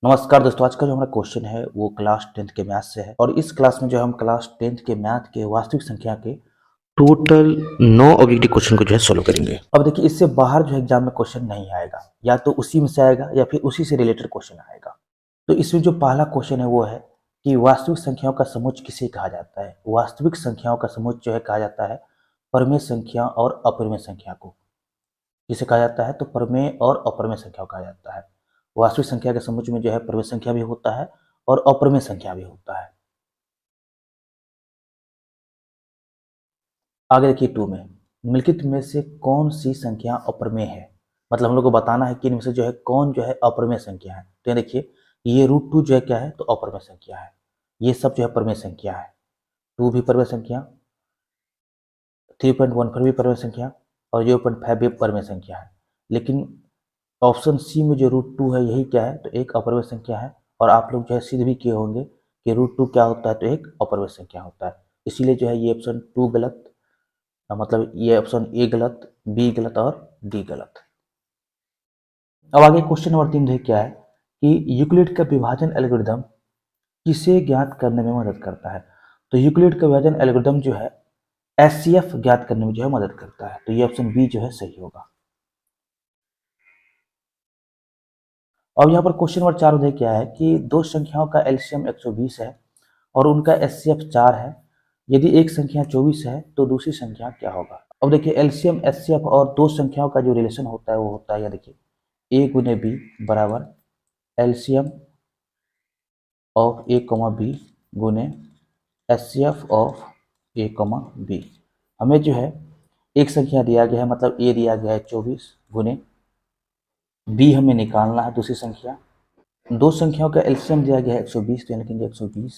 नमस्कार दोस्तों, आज का जो हमारा क्वेश्चन है वो क्लास 10th के मैथ से है और इस क्लास में जो हम क्लास 10th के मैथ के वास्तविक संख्या के टोटल 9 ऑब्जेक्टिव क्वेश्चन को जो है सोल्व करेंगे। अब देखिए, इससे बाहर जो है एग्जाम में क्वेश्चन नहीं आएगा, या तो उसी में से आएगा या फिर उसी से रिलेटेड क्वेश्चन आएगा। तो इसमें जो पहला क्वेश्चन है वो है कि वास्तविक संख्याओं का समोच्च किसे कहा जाता है। वास्तविक संख्याओं का समोच्च जो है कहा जाता है परमेय संख्या और अपरिमेय संख्या को। जिसे कहा जाता है तो परमेय और अपरमेय संख्या कहा जाता है। वास्तविक संख्या के समुच्चय में जो है परमेय संख्या भी होता है और अपरमेय संख्या भी होता है। आगे देखिए 2 में निम्नलिखित में से कौन सी संख्या अपरमेय है। मतलब हम लोग को बताना है कि इनमें से जो है कौन जो है अपरमेय संख्या है। तो ये देखिए, ये √2 जो है क्या है तो अपरमेय संख्या है। ये सब जो है परमेय संख्या है। 2 भी परमेय संख्या, 3.14 भी परमेय संख्या और 0.5 भी परमेय संख्या है। लेकिन ऑप्शन सी में जो √2 है यही क्या है तो एक अपरमेय संख्या है। और आप लोग जो है सिद्ध भी किए होंगे कि √2 क्या होता है तो एक अपरमेय संख्या होता है। इसीलिए जो है ये ऑप्शन 2 गलत, मतलब ये ऑप्शन ए गलत, बी गलत और डी गलत। अब आगे क्वेश्चन नंबर 3 देखिए क्या है कि यूक्लिड का विभाजन एल्गोरिदम किसे ज्ञात करने में मदद करता है। तो यूक्लिड का विभाजन एल्गोरिदम जो है एचसीएफ ज्ञात करने में जो है मदद करता है। तो ये ऑप्शन बी जो है सही होगा। अब यहाँ पर क्वेश्चन नंबर 4 में क्या है कि दो संख्याओं का एलसीएम 120 है और उनका एचसीएफ 4 है। यदि एक संख्या 24 है तो दूसरी संख्या क्या होगा। अब देखिए, एलसीएम एचसीएफ और दो संख्याओं का जो रिलेशन होता है वो होता है, या देखिए ए गुने बी बराबर LCM of A comma B गुने HCF of A comma B. हमें जो है एक संख्या दिया गया है, मतलब ए दिया गया है 24 गुने बी हमें निकालना है दूसरी संख्या। दो संख्याओं का एलसीएम दिया गया है 120, तो यहाँ लिखेंगे 120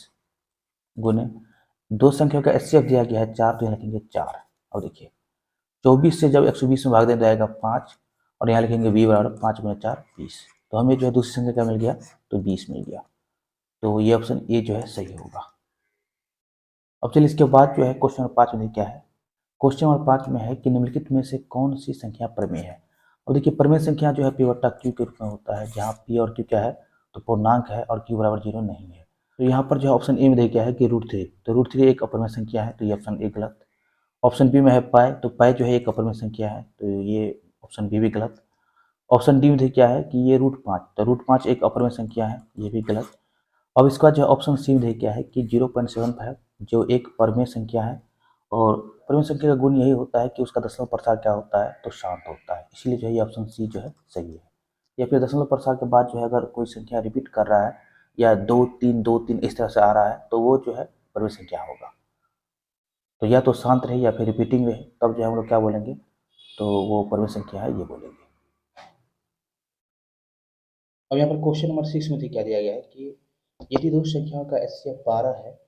गुने दो संख्याओं का एचसीएफ दिया गया है 4, तो यहाँ लिखेंगे 4। और देखिए 24 से जब 120 में भाग दें तो आएगा 5 और यहाँ लिखेंगे बी बराबर 5 गुने 4 20। तो हमें जो है दूसरी संख्या क्या मिल गया तो 20 मिल गया। तो ये ऑप्शन ए जो है सही होगा। अब चलिए इसके बाद जो है क्वेश्चन नंबर 5 में क्या है। क्वेश्चन नंबर 5 में है कि निम्नलिखित में से कौन सी संख्या परमेय है। और देखिए, परमेय संख्या जो है पी बट्टा क्यू के रूप में होता है, जहाँ पी और क्यू क्या है तो पूर्णांक है और क्यू बराबर 0 नहीं है। तो यहाँ पर जो है ऑप्शन ए में देखिए क्या है कि √3, तो √3 एक अपरमेय संख्या है, तो ये ऑप्शन ए गलत। ऑप्शन बी में है पाई, तो पाई जो है एक अपरमेय संख्या है, तो ये ऑप्शन बी भी गलत। ऑप्शन डी में देखिए क्या है कि ये √5, तो √5 एक अपरमेय संख्या है, ये भी गलत। अब इसका जो है ऑप्शन सी में देखिए क्या है कि 0.75 जो एक परमेय संख्या है, और परमेय संख्या का गुण यही होता है कि उसका दशमलव प्रसार क्या होता है तो शांत होता है। इसीलिए जो है ये ऑप्शन सी जो है सही है। या फिर दशमलव प्रसार के बाद जो है अगर कोई संख्या रिपीट कर रहा है या 2 3 2 3 इस तरह से आ रहा है तो वो जो है परमेय संख्या होगा। तो या तो शांत रहे या फिर रिपीटिंग रहे, तब जो है हम लोग क्या बोलेंगे तो वो परमेय संख्या है ये बोलेंगे। अब यहाँ पर क्वेश्चन नंबर 6 में क्या दिया गया है कि यदि दो संख्याओं का एचसीएफ 12 है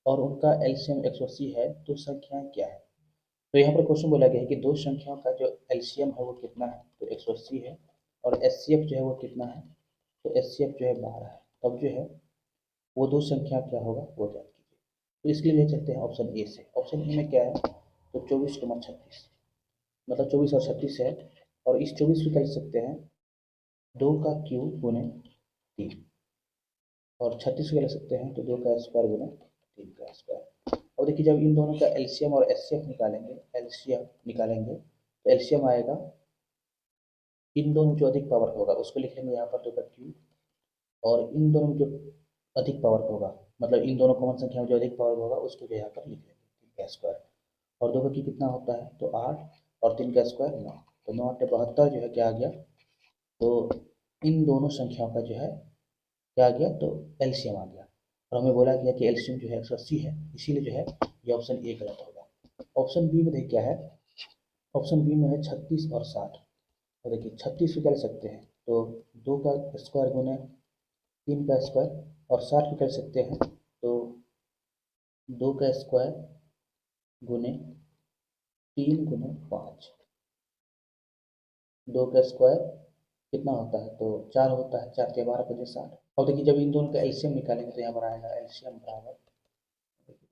और उनका एलसीएम 180 है तो संख्याएं क्या है। तो यहाँ पर क्वेश्चन बोला गया है कि दो संख्याओं का जो एलसीएम है वो कितना है तो 180 है, और एचसीएफ जो है वो कितना है तो एचसीएफ जो है 12 है। तब जो है वो दो संख्या क्या होगा वो ज्ञात कीजिए। तो इसके लिए ले चलते हैं ऑप्शन ए से। ऑप्शन ए में क्या है तो 24 गुना 36, मतलब 24 और 36 है, और इस 24 को कर सकते हैं 2 का क्यूब गुने 3, और 36 को ले सकते हैं तो 2 का स्क्वायर गुने 3 का स्क्वायर। और देखिए जब इन दोनों का एलसीएम और एचसीएफ निकालेंगे, एलसीएम निकालेंगे तो एलसीएम आएगा, इन दोनों जो अधिक पावर होगा उसको लिख लेंगे यहाँ पर 2 का क्यूब, और इन दोनों में जो अधिक पावर होगा, मतलब इन दोनों कॉमन संख्या में जो अधिक पावर होगा उसको जो यहाँ पर लिख लेंगे 3 का स्क्वायर। और 2 का क्यूब कितना होता है तो 8, और 3 का स्क्वायर 9, तो 9 8 72 जो है क्या आ गया तो इन दोनों संख्याओं का जो है क्या आ गया तो एलसीएम आ गया। और हमें बोला गया कि एलसीएम जो है 180 है, इसीलिए जो है ये ऑप्शन ए गलत होगा। ऑप्शन बी में देखिए क्या है, ऑप्शन बी में है 36 और 60। तो देखिए 36 को कर सकते हैं तो 2 का स्क्वायर गुने 3 का स्क्वायर, और 60 को कर सकते हैं तो 2 का स्क्वायर गुने 3 गुने 5। 2 का स्क्वायर कितना होता है तो 4 होता है, 4 के 12 बजे 60। और देखिए जब इन दोनों का एलसीएम निकालेंगे तो यहाँ पर आएगा एलसीएम बराबर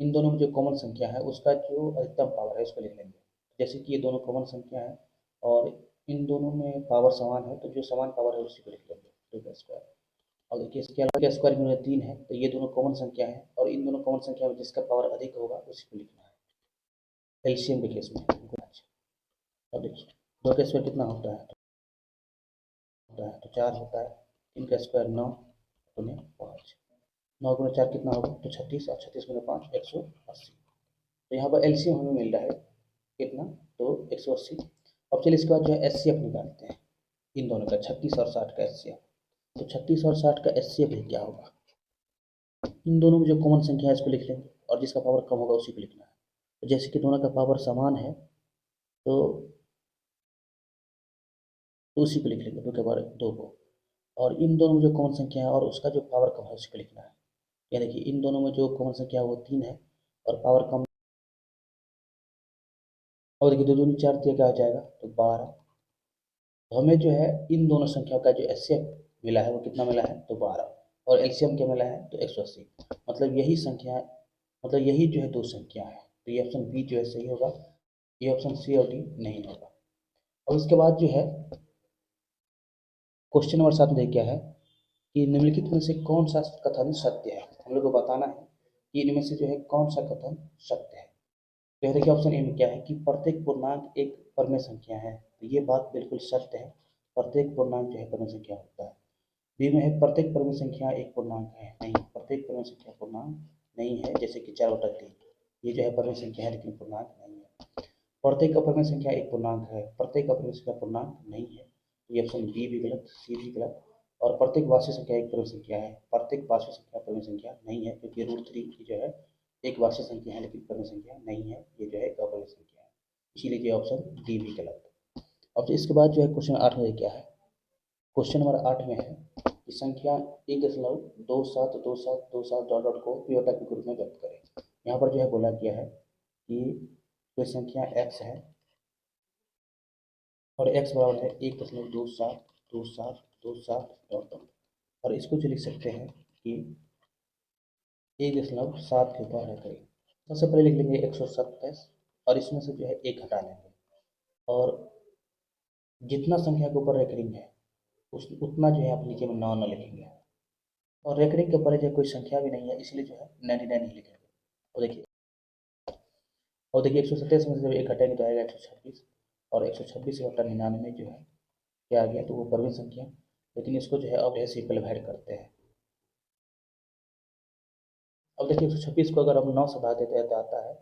इन दोनों में जो कॉमन संख्या है उसका जो अधिकतम पावर है उसको लिख लेंगे। जैसे कि ये दोनों कॉमन संख्या है और इन दोनों में पावर समान है, तो जो समान पावर है उसी को लिख लेंगे 2 का स्क्वायर। और देखिए इसके अलावा का स्क्वायर में 3 है, तो ये दोनों कॉमन संख्या है और इन दोनों कॉमन संख्या में जिसका पावर अधिक होगा उसी को लिखना है एलसीएम के केस में। अब देखिए 2 का स्क्वायर कितना होता है, तो 4 होता है, 3 का स्क्वायर 9 गुने 5, 9 गुने 4 कितना होगा, तो 36, और 36 गुने 5 180। तो यहाँ पर एलसीएम हमें मिल रहा है कितना, तो 180। अब चलिए इसके बाद जो है एचसीएफ निकालते हैं इन दोनों का, 36 और 60 का एचसीएफ। तो 36 और 60 का एचसीएफ क्या होगा, इन दोनों में जो कॉमन संख्या है इसको लिख लेंगे और जिसका पावर कम होगा उसी को लिखना है। तो जैसे कि दोनों का पावर समान है तो उसी को लिख लेंगे, 2 के पावर 2 को, और इन दोनों में जो कॉमन संख्या है और उसका जो पावर कम है उसी को लिखना है। या देखिए इन दोनों में जो कॉमन संख्या है वो 3 है और पावर कम, और देखिए 2 दूनी 4 क्या हो जाएगा, तो 12। तो हमें जो है इन दोनों संख्याओं का जो एचसीएफ मिला है वो कितना मिला है, तो 12, और एलसीएम क्या मिला है, तो 180। मतलब यही संख्या, मतलब यही जो है दो संख्या है, तो ये ऑप्शन बी जो है सही होगा, ये ऑप्शन सी और डी नहीं होगा। और इसके बाद जो है क्वेश्चन नंबर 7 में क्या है कि निम्नलिखित में से कौन सा कथन सत्य है, हम लोग को बताना है कि इनमें से जो है कौन सा कथन सत्य है। तो देखिए ऑप्शन ए में क्या है कि प्रत्येक पूर्णांक एक परमेय संख्या है, तो ये बात बिल्कुल सत्य है, प्रत्येक पूर्णांक जो है परमेय संख्या होता है। बी में है प्रत्येक परमेय संख्या एक पूर्णांक है, नहीं, प्रत्येक परमेय संख्या पूर्णांक नहीं है, जैसे कि 4/3 ये जो है परमेय संख्या है लेकिन पूर्णांक नहीं है। प्रत्येक अपरमेय संख्या एक पूर्णांक है, प्रत्येक अपरमेय संख्या पूर्णांक नहीं है, ये ऑप्शन बी भी गलत, सी भी गलत। और प्रत्येक वास्तविक संख्या एक परमेय संख्या है, प्रत्येक वास्तविक संख्या परमेय संख्या नहीं है, क्योंकि √3 की जो है एक वास्तविक संख्या है लेकिन परमेय संख्या नहीं है, ये जो है एक अपरमेय संख्या है, इसीलिए ये ऑप्शन डी भी गलत। अब इसके बाद जो है क्वेश्चन 8 में क्या है, क्वेश्चन नंबर 8 में है कि संख्या 1.272727 डॉट डॉट को पियोटा के ग्रुप में व्यक्त करें। यहाँ पर जो है बोला गया है कि कोई संख्या x है और x बराबर है 1.272727 डॉट डॉट, और इसको जो लिख सकते हैं कि 1.7 के ऊपर है करीब। सबसे पहले लिख लेंगे 127 और इसमें से जो है 1 हटा लेंगे, और जितना संख्या के ऊपर रेकरिंग है उतना जो है आप नीचे में 9 लिखेंगे, और रेकरिंग के ऊपर जो कोई संख्या भी नहीं है इसलिए जो है 99 ही लिखेंगे। और देखिए 127 में से जब 1 हटेंगे तो आएगा 126, और 126 बटा 99 जो है क्या आ गया, तो वो परवीन संख्या, लेकिन इसको जो है अब ऐसे सिंपलीफाइड करते हैं। अब देखिए 126 को अगर हम 9 से भाग देते हैं तो आता है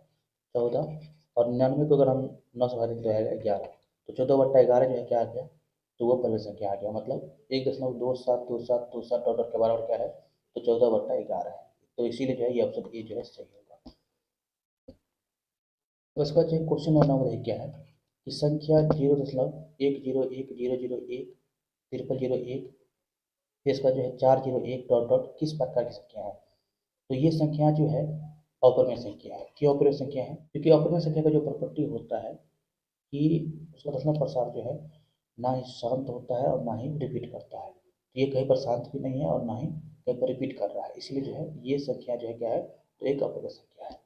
14, और 99 को अगर हम 9 से भाग देते तो आएगा 11, तो 14/11 जो है क्या आ गया, तो वो परवीन संख्या आ गया, मतलब 1.272727 डॉट के बराबर क्या है, तो 14/11 है, तो इसीलिए जो है ये ऑप्शन ए जो है सही होगा। तो इसका जो क्वेश्चन नंबर क्या है कि संख्या 0.101001 0001 फिर इसका जो है 401 डॉट डॉट किस प्रकार की संख्या है। तो ये संख्या जो है अपरमेय संख्या है। क्यों अपरमेय संख्या है, क्योंकि अपरमेय संख्या का जो प्रॉपर्टी होता है कि उसका दशमलव प्रसार जो है ना ही शांत होता है और ना ही रिपीट करता है, तो ये कहीं पर शांत भी नहीं है और ना ही कहीं पर रिपीट कर रहा है, इसलिए जो है ये संख्या जो है क्या है, तो एक अपरमेय संख्या है।